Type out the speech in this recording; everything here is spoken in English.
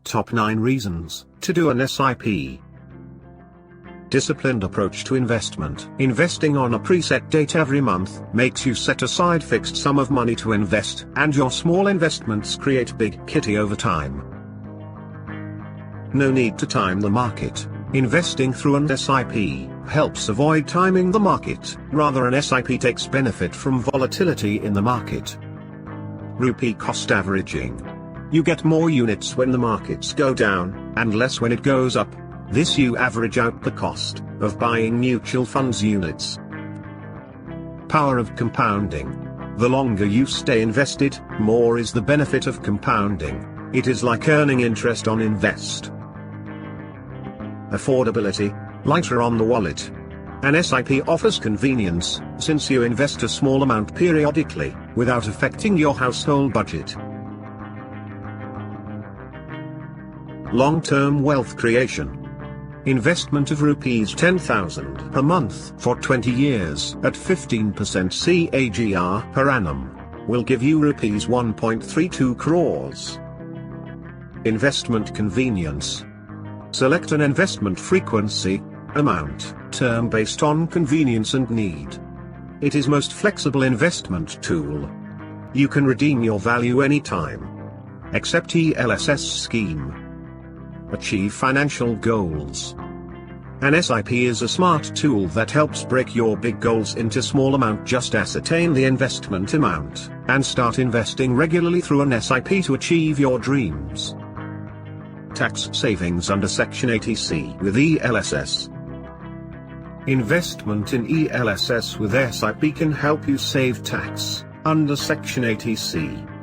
Top 9 reasons to do an SIP. Disciplined approach to investment. Investing on a preset date every month makes you set aside fixed sum of money to invest, and your small investments create big kitty over time. No need to time the market. Investing through an SIP helps avoid timing the market. Rather, an SIP takes benefit from volatility in the market. Rupee cost averaging. You get more units when the markets go down, and less when it goes up. This you average out the cost of buying mutual funds units. Power of compounding. The longer you stay invested, more is the benefit of compounding. It is like earning interest on invest. Affordability. Lighter on the wallet. An SIP offers convenience, since you invest a small amount periodically, without affecting your household budget. Long-term wealth creation. Investment of rupees 10,000 per month for 20 years at 15% CAGR per annum will give you rupees 1.32 crores. Investment convenience. Select an investment frequency, amount, term based on convenience and need. It is most flexible investment tool. You can redeem your value anytime. Except ELSS scheme. Achieve financial goals. An SIP is a smart tool that helps break your big goals into small amount. Just ascertain the investment amount, and start investing regularly through an SIP to achieve your dreams. Tax savings under Section 80C with ELSS. Investment in ELSS with SIP can help you save tax under Section 80C.